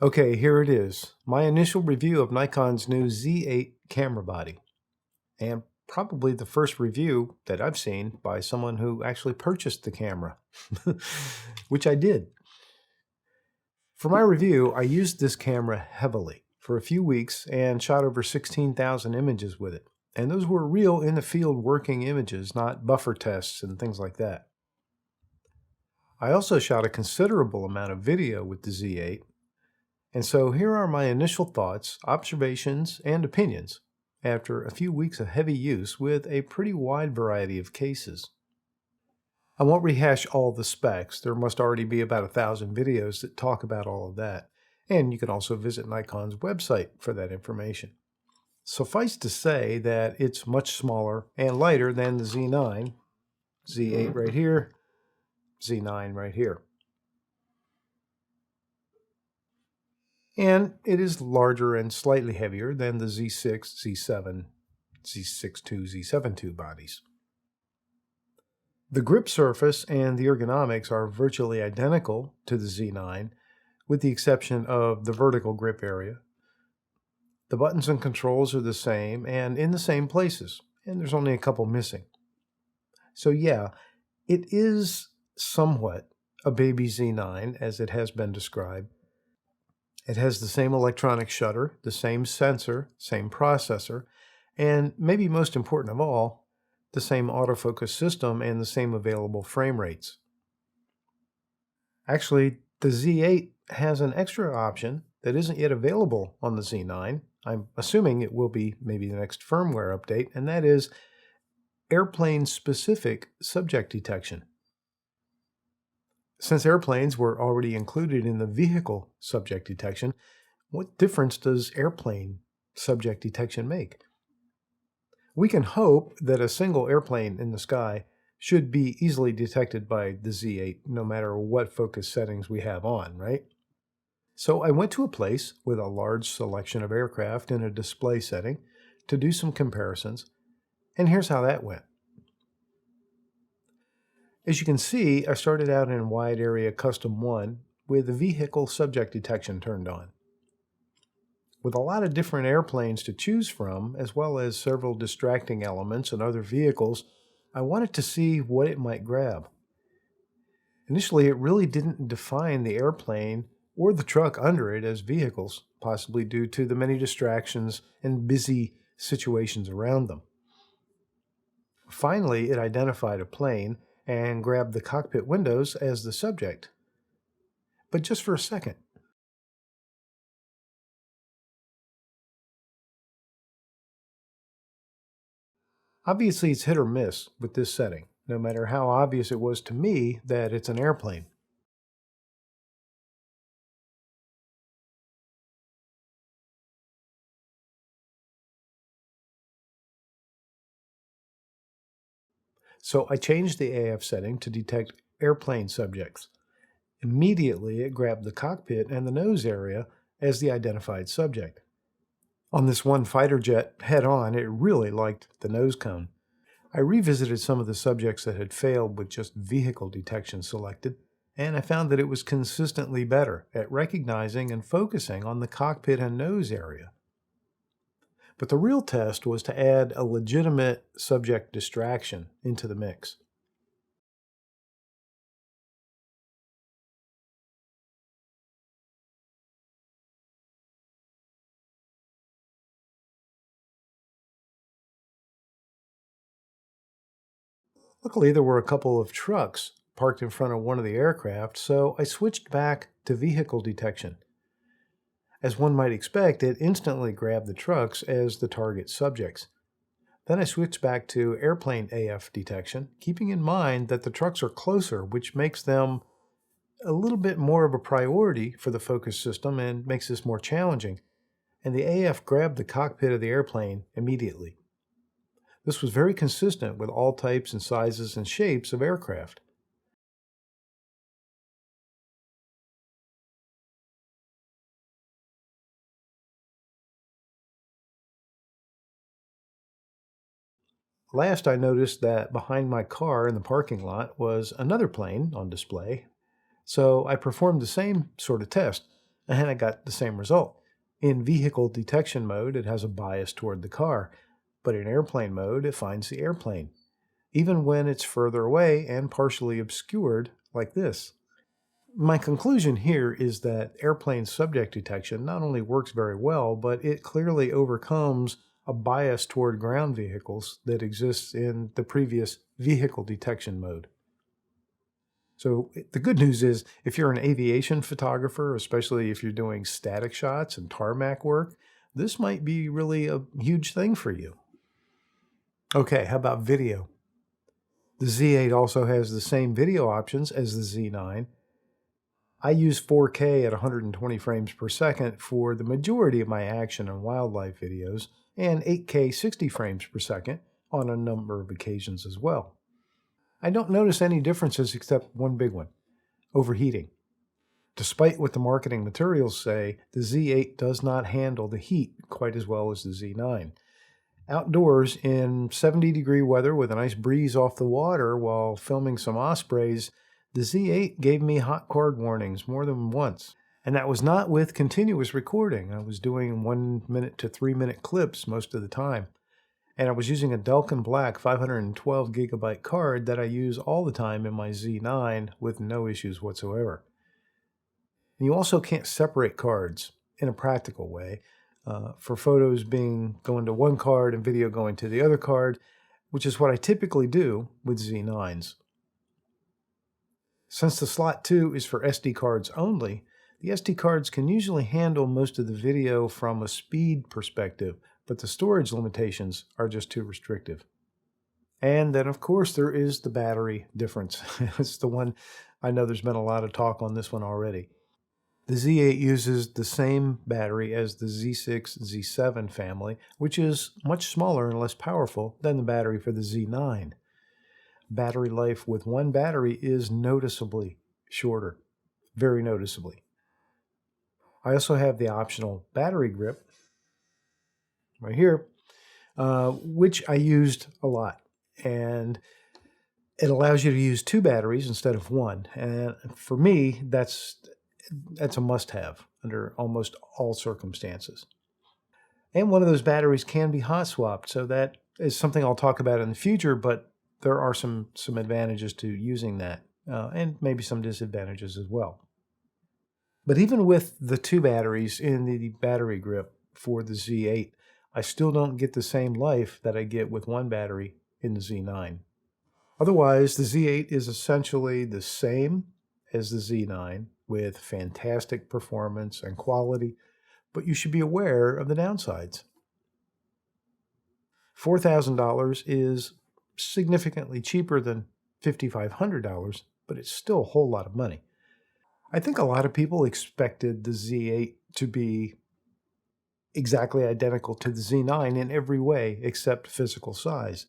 Okay, here it is. My initial review of Nikon's new Z8 camera body. And probably the first review that I've seen by someone who actually purchased the camera, which I did. For my review, I used this camera heavily for a few weeks and shot over 16,000 images with it. And those were real in-the-field working images, not buffer tests and things like that. I also shot a considerable amount of video with the Z8. And so here are my initial thoughts, observations, and opinions after a few weeks of heavy use with a pretty wide variety of cases. I won't rehash all the specs. There must already be about 1,000 videos that talk about all of that. And you can also visit Nikon's website for that information. Suffice to say that it's much smaller and lighter than the Z9, Z8 right here, Z9 right here. And it is larger and slightly heavier than the Z6, Z7, Z6 II, Z7 II bodies. The grip surface and the ergonomics are virtually identical to the Z9, with the exception of the vertical grip area. The buttons and controls are the same and in the same places, and there's only a couple missing. So yeah, it is somewhat a baby Z9 as it has been described. It has the same electronic shutter, the same sensor, same processor, and maybe most important of all, the same autofocus system and the same available frame rates. Actually, the Z8 has an extra option that isn't yet available on the Z9. I'm assuming it will be maybe the next firmware update, and that is airplane-specific subject detection. Since airplanes were already included in the vehicle subject detection, what difference does airplane subject detection make? We can hope that a single airplane in the sky should be easily detected by the Z8 no matter what focus settings we have on, right? So I went to a place with a large selection of aircraft in a display setting to do some comparisons, and here's how that went. As you can see, I started out in Wide Area Custom 1 with the vehicle subject detection turned on. With a lot of different airplanes to choose from, as well as several distracting elements and other vehicles, I wanted to see what it might grab. Initially, it really didn't define the airplane or the truck under it as vehicles, possibly due to the many distractions and busy situations around them. Finally, it identified a plane and grabbed the cockpit windows as the subject. But just for a second. Obviously, it's hit or miss with this setting, no matter how obvious it was to me that it's an airplane. So I changed the AF setting to detect airplane subjects. Immediately, it grabbed the cockpit and the nose area as the identified subject. On this one fighter jet head-on, it really liked the nose cone. I revisited some of the subjects that had failed with just vehicle detection selected, and I found that it was consistently better at recognizing and focusing on the cockpit and nose area. But the real test was to add a legitimate subject distraction into the mix. Luckily, there were a couple of trucks parked in front of one of the aircraft, so I switched back to vehicle detection. As one might expect, it instantly grabbed the trucks as the target subjects. Then I switched back to airplane AF detection, keeping in mind that the trucks are closer, which makes them a little bit more of a priority for the focus system and makes this more challenging. And the AF grabbed the cockpit of the airplane immediately. This was very consistent with all types and sizes and shapes of aircraft. Last, I noticed that behind my car in the parking lot was another plane on display, so I performed the same sort of test, and I got the same result. In vehicle detection mode, it has a bias toward the car, but in airplane mode, it finds the airplane, even when it's further away and partially obscured like this. My conclusion here is that airplane subject detection not only works very well, but it clearly overcomes a bias toward ground vehicles that exists in the previous vehicle detection mode. So the good news is if you're an aviation photographer, especially if you're doing static shots and tarmac work, this might be really a huge thing for you. Okay, how about video? The Z8 also has the same video options as the Z9. I use 4K at 120 frames per second for the majority of my action and wildlife videos, and 8K 60 frames per second on a number of occasions as well. I don't notice any differences except one big one: overheating. Despite what the marketing materials say, the Z8 does not handle the heat quite as well as the Z9. Outdoors in 70-degree weather with a nice breeze off the water while filming some ospreys, the Z8 gave me hot card warnings more than once. And that was not with continuous recording. I was doing 1 minute to 3 minute clips most of the time. And I was using a Delkin Black 512 gigabyte card that I use all the time in my Z9 with no issues whatsoever. And you also can't separate cards in a practical way for photos going to one card and video going to the other card, which is what I typically do with Z9s. Since the slot 2 is for SD cards only, the SD cards can usually handle most of the video from a speed perspective, but the storage limitations are just too restrictive. And then, of course, there is the battery difference. It's the one, I know there's been a lot of talk on this one already. The Z8 uses the same battery as the Z6, Z7 family, which is much smaller and less powerful than the battery for the Z9. Battery life with one battery is noticeably shorter, very noticeably. I also have the optional battery grip right here, which I used a lot. And it allows you to use 2 batteries instead of 1. And for me, that's a must-have under almost all circumstances. And one of those batteries can be hot swapped, so that is something I'll talk about in the future, but there are some advantages to using that, and maybe some disadvantages as well. But even with the 2 batteries in the battery grip for the Z8, I still don't get the same life that I get with 1 battery in the Z9. Otherwise, the Z8 is essentially the same as the Z9 with fantastic performance and quality, but you should be aware of the downsides. $4,000 is significantly cheaper than $5,500, but it's still a whole lot of money. I think a lot of people expected the Z8 to be exactly identical to the Z9 in every way except physical size.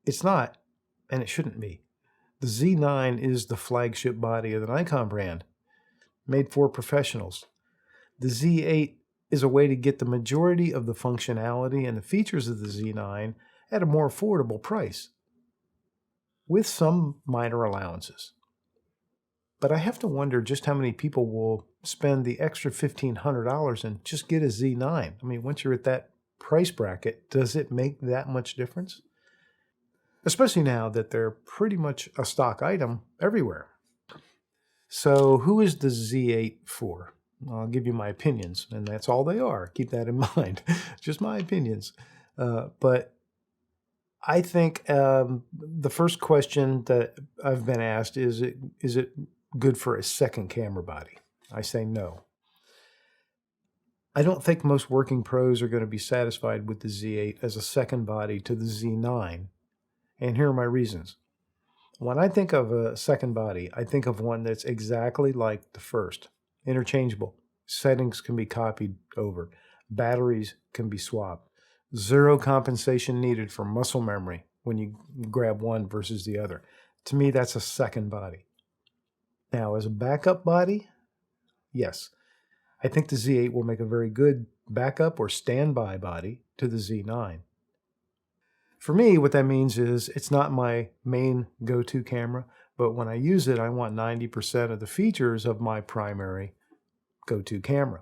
It's not, and it shouldn't be. The Z9 is the flagship body of the Nikon brand, made for professionals. The Z8 is a way to get the majority of the functionality and the features of the Z9 at a more affordable price, with some minor allowances. But I have to wonder just how many people will spend the extra $1,500 and just get a Z9. I mean, once you're at that price bracket, does it make that much difference? Especially now that they're pretty much a stock item everywhere. So who is the Z8 for? I'll give you my opinions, and that's all they are. Keep that in mind. Just my opinions. But I think the first question that I've been asked is it good for a second camera body? I say no. I don't think most working pros are going to be satisfied with the Z8 as a second body to the Z9, and here are my reasons. When I think of a second body, I think of one that's exactly like the first. Interchangeable. Settings can be copied over. Batteries can be swapped. Zero compensation needed for muscle memory when you grab one versus the other. To me, that's a second body. Now, as a backup body, yes, I think the Z8 will make a very good backup or standby body to the Z9. For me, what that means is it's not my main go-to camera, but when I use it, I want 90% of the features of my primary go-to camera.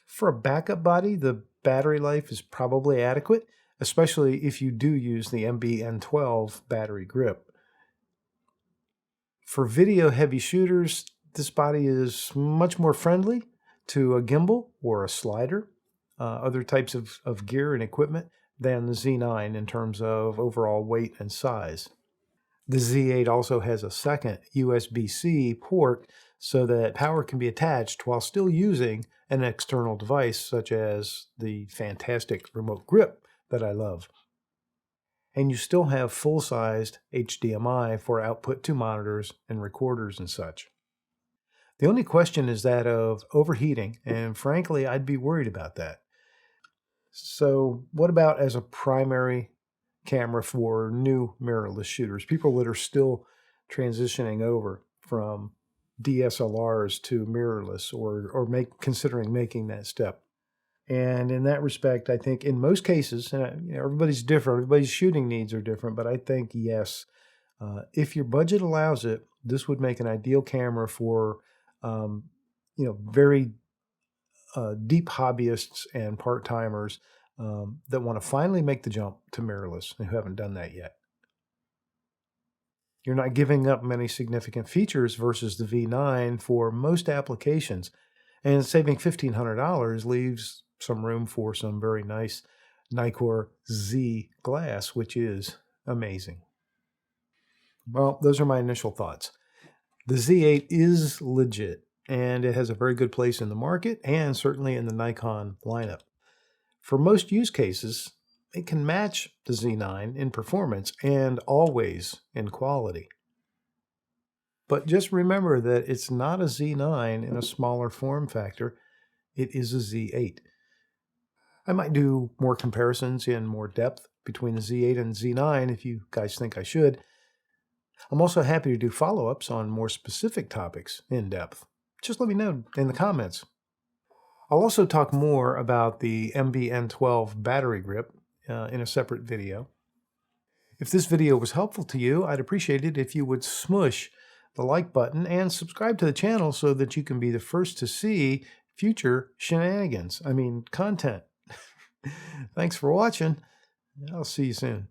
For a backup body, the battery life is probably adequate, especially if you do use the MB-N12 battery grip. For video-heavy shooters, this body is much more friendly to a gimbal or a slider, other types of gear and equipment, than the Z9 in terms of overall weight and size. The Z8 also has a second USB-C port so that power can be attached while still using an external device such as the fantastic remote grip that I love. And you still have full-sized HDMI for output to monitors and recorders and such. The only question is that of overheating, and frankly, I'd be worried about that. So what about as a primary camera for new mirrorless shooters, people that are still transitioning over from DSLRs to mirrorless or considering making that step? And in that respect, I think in most cases, and everybody's different, everybody's shooting needs are different, but I think yes, if your budget allows it, this would make an ideal camera for very deep hobbyists and part-timers that want to finally make the jump to mirrorless and who haven't done that yet. You're not giving up many significant features versus the V9 for most applications, and saving $1,500 leaves some room for some very nice Nikkor Z glass, which is amazing. Well, those are my initial thoughts. The Z8 is legit, and it has a very good place in the market and certainly in the Nikon lineup. For most use cases, it can match the Z9 in performance and always in quality. But just remember that it's not a Z9 in a smaller form factor. It is a Z8. I might do more comparisons in more depth between the Z8 and Z9 if you guys think I should. I'm also happy to do follow-ups on more specific topics in depth. Just let me know in the comments. I'll also talk more about the MB-N12 battery grip in a separate video. If this video was helpful to you, I'd appreciate it if you would smush the like button and subscribe to the channel so that you can be the first to see future content. Thanks for watching. I'll see you soon.